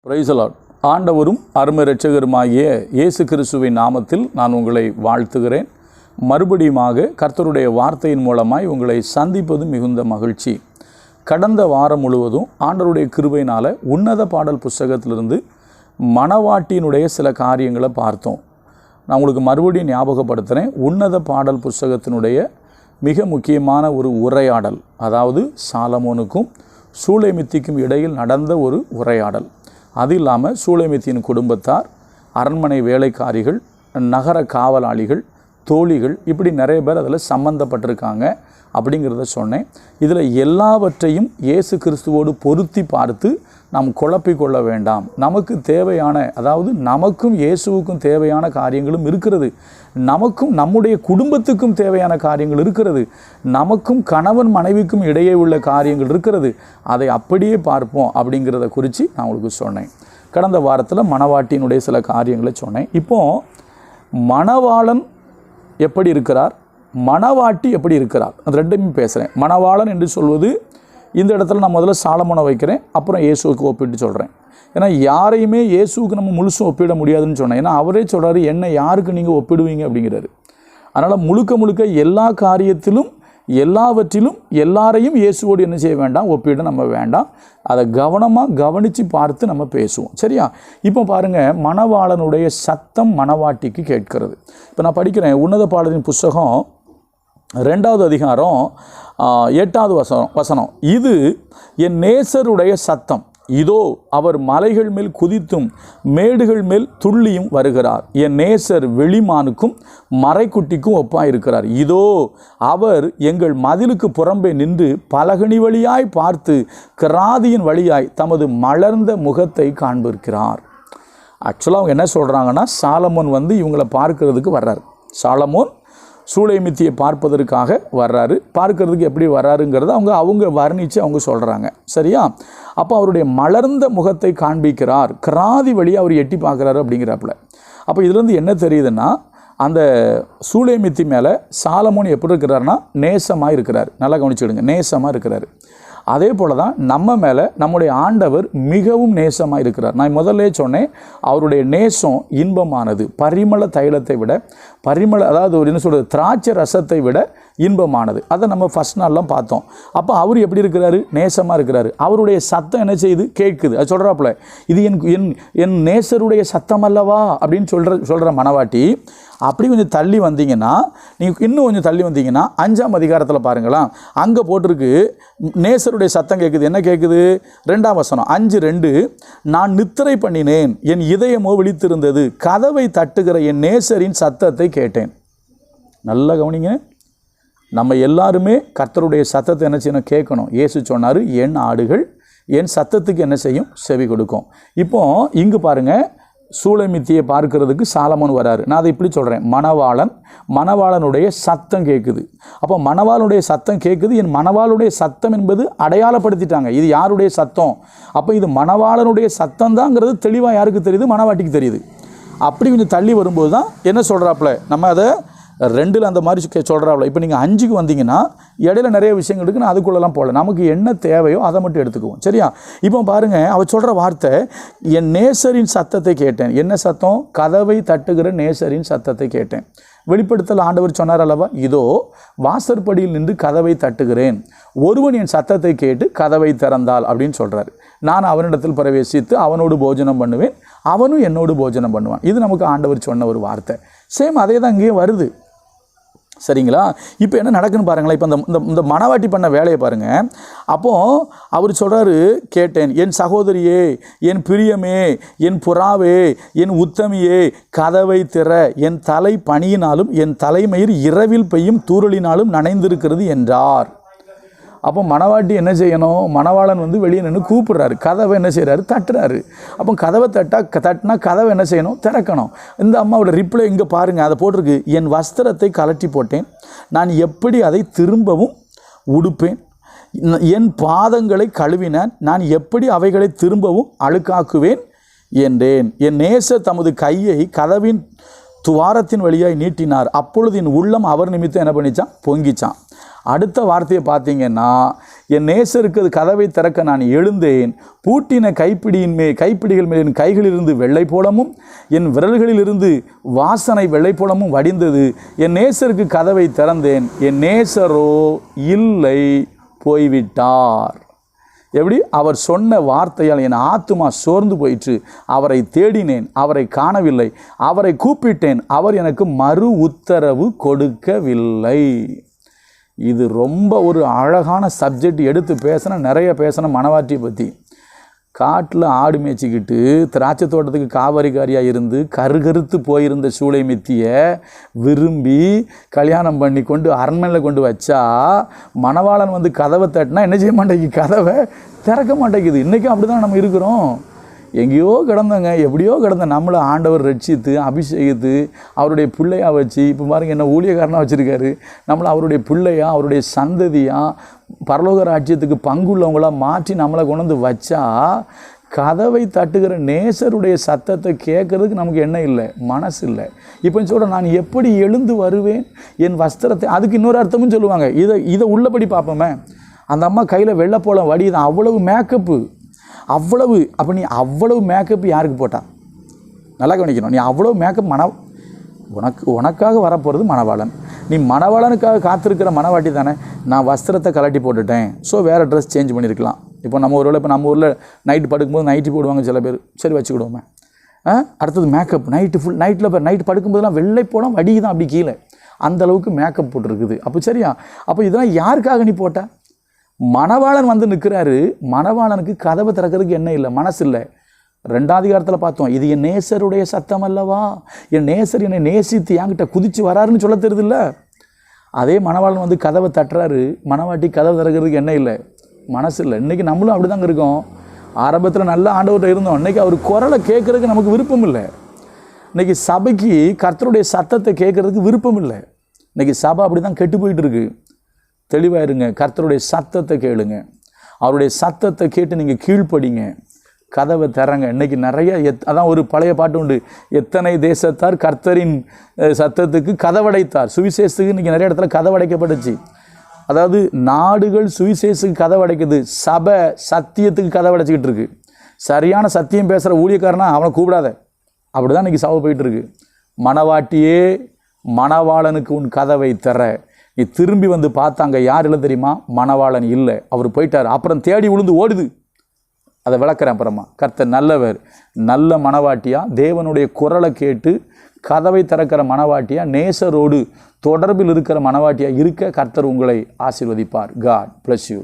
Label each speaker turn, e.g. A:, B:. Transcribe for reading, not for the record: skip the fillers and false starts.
A: Praise the Lord. ஆண்டவரும் அருமை இரட்சகருமாகிய இயேசு கிறிஸ்துவின் நாமத்தில் நான் உங்களை வாழ்த்துகிறேன். மறுபடியுமாக கர்த்தருடைய வார்த்தையின் மூலமாய் உங்களை சந்திப்பது மிகுந்த மகிழ்ச்சி. கடந்த வாரம் முழுவதும் ஆண்டவருடைய கிருபையினால் உன்னத பாடல் புஸ்தகத்திலிருந்து மணவாட்டியினுடைய சில காரியங்களை பார்த்தோம். நான் உங்களுக்கு மறுபடியும் ஞாபகப்படுத்துகிறேன். உன்னத பாடல் புஸ்தகத்தினுடைய மிக முக்கியமான ஒரு உரையாடல், அதாவது சாலமோனுக்கும் சூலேமித்திக்கும் இடையில் நடந்த ஒரு உரையாடல். அது இல்லாமல் சூலேமித்தியின் குடும்பத்தார், அரண்மனை வேலைக்காரிகள், நகர காவலாளிகள், தோழிகள், இப்படி நிறைய பேர் அதில் சம்பந்தப்பட்டிருக்காங்க அப்படிங்கிறத சொன்னேன். இதில் எல்லாவற்றையும் இயேசு கிறிஸ்துவோடு பொருத்தி பார்த்து நாம் குழப்பிக்கொள்ள வேண்டாம். நமக்கு தேவையான, அதாவது நமக்கும் இயேசுவுக்கும் தேவையான காரியங்களும் இருக்கிறது, நமக்கும் நம்முடைய குடும்பத்துக்கும் தேவையான காரியங்கள் இருக்கிறது, நமக்கும் கணவன் மனைவிக்கும் இடையே உள்ள காரியங்கள் இருக்கிறது. அதை அப்படியே பார்ப்போம் அப்படிங்கிறத குறித்து நான் உங்களுக்கு சொன்னேன். கடந்த வாரத்தில் மணவாட்டியினுடைய சில காரியங்களை சொன்னேன். இப்போது மணவாளன் எப்படி இருக்கிறார், மணவாட்டி எப்படி இருக்கிறார், அது ரெண்டுமே பேசுகிறேன். மணவாளன் என்று சொல்வது இந்த இடத்துல நான் முதல்ல சாலமோனை வைக்கிறேன், அப்புறம் இயேசுவுக்கு ஒப்பிட்டு சொல்கிறேன். ஏன்னா யாரையுமே இயேசுவுக்கு நம்ம முழுசும் ஒப்பிட முடியாதுன்னு சொன்னேன். ஏன்னா அவரே சொல்கிறாரு, என்ன யாருக்கு நீங்கள் ஒப்பிடுவீங்க அப்படிங்கிறாரு. அதனால் முழுக்க எல்லா காரியத்திலும் எல்லாவற்றிலும் எல்லாரையும் இயேசுவோடு என்ன செய்ய வேண்டாம், ஒப்பிட நம்ம வேண்டாம். அதை கவனமாக கவனித்து பார்த்து நம்ம பேசுவோம், சரியா? இப்போ பாருங்கள், மணவாளனுடைய சத்தம் மணவாட்டிக்கு கேட்கிறது. இப்போ நான் படிக்கிறேன் உன்னத பாடலின் புஸ்தகம் 2வது அதிகாரம் 8வது வசனம். இது என் நேசருடைய சத்தம், இதோ அவர் மலைகள் மேல் குதித்தும் மேடுகள் மேல் துள்ளியும் வருகிறார். என் நேசர் வெளிமானுக்கும் மறைக்குட்டிக்கும் ஒப்பாயிருக்கிறார். இதோ அவர் எங்கள் மதிலுக்கு புறம்பே நின்று பலகனி வழியாய் பார்த்து கிராதியின் வழியாய் தமது மலர்ந்த முகத்தை காண்பிருக்கிறார். ஆக்சுவலாக அவங்க என்ன சொல்கிறாங்கன்னா, சாலமோன் இவங்களை பார்க்கறதுக்கு வர்றார். சாலமோன் சூலேமித்தியை பார்ப்பதற்காக வர்றாரு. பார்க்கறதுக்கு எப்படி வர்றாருங்கிறத அவங்க வர்ணித்து அவங்க சொல்கிறாங்க, சரியா? அப்போ அவருடைய மலர்ந்த முகத்தை காண்பிக்கிறார், கிராதி வழியாக அவர் எட்டி பார்க்குறாரு அப்படிங்கிறாப்புல. அப்போ இதுலேருந்து என்ன தெரியுதுன்னா, அந்த சூலேமித்தி மேலே சாலமோன் எப்படி இருக்கிறாருன்னா நேசமாக இருக்கிறார். நல்லா கவனிச்சுடுங்க, நேசமாக இருக்கிறார். அதே போல் தான் நம்ம மேலே நம்முடைய ஆண்டவர் மிகவும் நேசமாக இருக்கிறார். நான் முதல்ல சொன்னேன், அவருடைய நேசம் இன்பமானது, பரிமள தைலத்தை விட, அதாவது ஒரு என்ன சொல்கிறது, திராட்சை ரசத்தை விட இன்பமானது. அதை நம்ம ஃபஸ்ட் நாள்லாம் பார்த்தோம். அப்போ அவர் எப்படி இருக்கிறாரு, நேசமாக இருக்கிறாரு. அவருடைய சத்தம் என்ன செய்யுது, கேட்குது. அது சொல்கிறாப்புல, இது என் நேசருடைய சத்தம் அல்லவா அப்படின்னு சொல்கிற மணவாட்டி. அப்படி கொஞ்சம் தள்ளி வந்தீங்கன்னா, நீங்கள் இன்னும் கொஞ்சம் தள்ளி வந்தீங்கன்னா 5ஆம் அதிகாரத்தில் பாருங்களா, அங்கே போட்டிருக்கு நேசருடைய சத்தம் கேட்குது. என்ன கேட்குது? 2ஆம் வசனம் 5:2, நான் நித்திரை பண்ணினேன், என் இதயமோ விழித்திருந்தது, கதவை தட்டுகிற என் நேசரின் சத்தத்தை கேட்டேன். நல்லா கவனிங்க, நம்ம எல்லாருமே கர்த்தருடைய சத்தத்தை என்ன செய்யணும், கேட்கணும். இயேசு சொன்னார், என் ஆடுகள் என் சத்தத்துக்கு என்ன செய்யும், செவி கொடுக்கும். இப்போ இங்கு பாருங்கள், சூலேமித்தியை பார்க்கறதுக்கு சாலமோன் வராரு. நான் அதை இப்படி சொல்கிறேன், மணவாளனுடைய சத்தம் கேட்குது. அப்போ மணவாளனுடைய சத்தம் கேட்குது. என் மணவாளுடைய சத்தம் என்பது அடையாளப்படுத்திட்டாங்க, இது யாருடைய சத்தம். அப்போ இது மணவாளனுடைய சத்தம் தாங்கிறது தெளிவாக யாருக்கு தெரியுது, மணவாட்டிக்கு தெரியுது. அப்படி கொஞ்சம் தள்ளி வரும்போது தான் என்ன சொல்கிறாப்புல, நம்ம அதை 2ல் அந்த மாதிரி சொல்கிறாப்புல. இப்போ நீங்கள் 5க்கு வந்தீங்கன்னா இடையில நிறைய விஷயங்கள் இருக்குது, நான் அதுக்குள்ளெல்லாம் போகல. நமக்கு என்ன தேவையோ அதை மட்டும் எடுத்துக்குவோம், சரியா? இப்போ பாருங்கள், அவர் சொல்கிற வார்த்தை, என் நேசரின் சத்தத்தை கேட்டேன். என்ன சத்தம்? கதவை தட்டுகிற நேசரின் சத்தத்தை கேட்டேன். வெளிப்படுத்தல் ஆண்டவர் சொன்னார் அல்லவா, இதோ வாசற்படியில் நின்று கதவை தட்டுகிறேன், ஒருவன் என் சத்தத்தை கேட்டு கதவை திறந்தால் அப்படின்னு சொல்கிறார். நான் அவனிடத்தில் பிரவேசித்து அவனோடு போஜனம் பண்ணுவேன், அவனும் என்னோடு போஜனம் பண்ணுவான். இது நமக்கு ஆண்டவர் சொன்ன ஒரு வார்த்தை. சேம் அதே தான் இங்கேயே வருது, சரிங்களா? இப்போ என்ன நடக்குன்னு பாருங்களேன். இப்போ இந்த மணவாட்டி பண்ண வேலையை பாருங்கள். அப்போது அவர் சொல்கிறாரு, கேட்டேன், என் சகோதரியே, என் பிரியமே, என் புறாவே, என் உத்தமியே, கதவை திற, என் தலை பனியினாலும் என் தலைமயிர் இரவில் பெய்யும் தூறலினாலும் நனைந்திருக்கிறது என்றார். அப்போ மணவாட்டி என்ன செய்யணும், மணவாளன் வெளியே நின்று கூப்பிடுறாரு, கதவை என்ன செய்கிறாரு, தட்டுறாரு. அப்போ கதவை தட்டினா கதவை என்ன செய்யணும், திறக்கணும். இந்த அம்மாவோட ரிப்ளை இங்கே பாருங்கள், அதை போட்டிருக்கு, என் வஸ்திரத்தை கலட்டி போட்டேன், நான் எப்படி அதை திரும்பவும் உடுப்பேன், என் பாதங்களை கழுவினேன், நான் எப்படி அவைகளை திரும்பவும் அழுக்காக்குவேன் என்றேன். என் நேசர் தமது கையை கதவின் துவாரத்தின் வழியாய் நீட்டினார், அப்பொழுது என் உள்ளம் அவர் நிமித்தம் என்ன பண்ணிச்சான், பொங்கிச்சான். அடுத்த வார்த்தையை பார்த்தீங்கன்னா, என் நேசருக்கு அது கதவை திறக்க நான் எழுந்தேன். பூட்டின கைப்பிடிகள் மேல் என் கைகளிலிருந்து வெள்ளை போலமும் என் விரல்களிலிருந்து வாசனை வெள்ளை போலமும் வடிந்தது. என் நேசருக்கு கதவை திறந்தேன், என் நேசரோ இல்லை, போய்விட்டார். எப்படி? அவர் சொன்ன வார்த்தையால் என் ஆத்துமா சோர்ந்து போயிற்று. அவரை தேடினேன், அவரை காணவில்லை. அவரை கூப்பிட்டேன், அவர் எனக்கு மறு உத்தரவு கொடுக்கவில்லை. இது ரொம்ப ஒரு அழகான சப்ஜெக்ட். எடுத்து பேசணும், நிறைய பேசணும் மணவாட்டியை பற்றி. காட்டில் ஆடு மேய்ச்சிக்கிட்டு திராட்சை தோட்டத்துக்கு காவரிகாரியாக இருந்து கருகருத்து போயிருந்த சூளை மெத்தியை விரும்பி கல்யாணம் பண்ணி கொண்டு அரண்மனையில் கொண்டு வச்சா மணவாளன் வந்து கதவை தட்டினா என்ன செய்ய மாட்டேங்குது? கதவை திறக்க மாட்டேங்குது. இன்றைக்கும் அப்படி தான் நம்ம இருக்கிறோம். எங்கேயோ கிடந்தங்க, எப்படியோ கிடந்த நம்மளை ஆண்டவர் ரட்சித்து அபிஷேகித்து அவருடைய பிள்ளையாக வச்சு, இப்போ பாருங்கள் என்ன ஊழியக்காரனாக வச்சுருக்காரு. நம்மளை அவருடைய பிள்ளையாக, அவருடைய சந்ததியாக, பரலோக ராஜ்யத்துக்கு பங்குள்ளவங்களாக மாற்றி நம்மளை கொண்டு வந்து வச்சா, கதவை தட்டுகிற நேசருடைய சத்தத்தை கேட்கறதுக்கு நமக்கு என்ன இல்லை, மனசு இல்லை. இப்போ சொல்கிற நான் எப்படி எழுந்து வருவேன் என் வஸ்திரத்தை, அதுக்கு இன்னொரு அர்த்தமும் சொல்லுவாங்க. இதை உள்ளபடி பார்ப்போமே. அந்த அம்மா கையில் வெள்ளைப்போளம் வடிதான், அவ்வளவு மேக்கப்பு, அவ்வளவு. அப்போ நீ அவ்வளவு மேக்கப் யாருக்கு போட்டா? நல்லா கவனிக்கணும். நீ அவ்வளோ மேக்கப் உனக்காக வரப்போகிறது மணவாளன். நீ மணவாளனுக்காக காத்திருக்கிற மணவாட்டி தானே. நான் வஸ்திரத்தை கலட்டி போட்டுட்டேன், ஸோ வேறு ட்ரெஸ் சேஞ்ச் பண்ணியிருக்கலாம். இப்போ நம்ம ஊரில் நைட்டு படுக்கும்போது நைட்டி போடுவாங்க சில பேர், சரி வச்சுக்கிடுவோமே. அடுத்தது மேக்கப், நைட்டு படுக்கும்போதெல்லாம் வெள்ளை போனால் வடி தான் அப்படி கீழே, அந்தளவுக்கு மேக்கப் போட்டிருக்குது. அப்போ சரியா? அப்போ இதெல்லாம் யாருக்காக நீ போட்ட? மணவாளன் வந்து நிற்கிறாரு. மணவாளனுக்கு கதவை திறக்கிறதுக்கு என்ன இல்லை, மனசு இல்லை. 2ஆம் அதிகாரத்தில் பார்த்தோம், இது என் நேசருடைய சத்தம் அல்லவா, என் நேசர் என்னை நேசித்து என்கிட்ட குதிச்சு வராருன்னு சொல்ல தெரியுது இல்லை. அதே மணவாளன் வந்து கதவை தட்டுறாரு. மணவாட்டி கதவை திறக்கிறதுக்கு என்ன இல்லை, மனசு இல்லை. இன்றைக்கி நம்மளும் அப்படி தாங்க இருக்கோம். ஆரம்பத்தில் நல்ல ஆண்டவர்கிட்ட இருந்தோம். இன்றைக்கி அவர் குரலை கேட்குறதுக்கு நமக்கு விருப்பம் இல்லை. இன்றைக்கி சபைக்கு கர்த்தருடைய சத்தத்தை கேட்குறதுக்கு விருப்பம் இல்லை. இன்றைக்கி சபை அப்படி தான் கெட்டு போயிட்டு இருக்கு. தெளிவாக இருங்க, கர்த்தருடைய சத்தத்தை கேளுங்க. அவருடைய சத்தத்தை கேட்டு நீங்கள் கீழ்ப்படிங்க, கதவை திறங்க. இன்றைக்கி நிறைய அதான் ஒரு பழைய பாட்டு உண்டு, எத்தனை தேசத்தார் கர்த்தரின் சத்தத்துக்கு கதவடைத்தார். சுவிசேஷத்துக்கு இன்றைக்கி நிறைய இடத்துல கதவடைக்கப்பட்டுச்சு. அதாவது நாடுகள் சுவிசேஷத்துக்கு கதவடைக்குது, சபை சத்தியத்துக்கு கதவடைச்சிக்கிட்டு இருக்கு. சரியான சத்தியம் பேசுகிற ஊழியக்காரனா அவனை கூப்பிடாத, அப்படி தான் இன்றைக்கி சபை போயிட்டுருக்கு. மணவாட்டியே, மணவாளனுக்கு உன் கதவை திற. நீ திரும்பி வந்து பார்த்தாங்க, யார் இல்லை தெரியுமா? மணவாளன் இல்லை, அவர் போயிட்டார். அப்புறம் தேடி விழுந்து ஓடுது. அதை விளக்குறேன் அப்புறமா. கர்த்தர் நல்லவர். நல்ல மணவாட்டியாக, தேவனுடைய குரலை கேட்டு கதவை திறக்கிற மணவாட்டியாக, நேசரோடு தொடர்பில் இருக்கிற மணவாட்டியாக இருக்க கர்த்தர் உங்களை ஆசீர்வதிப்பார். God bless you.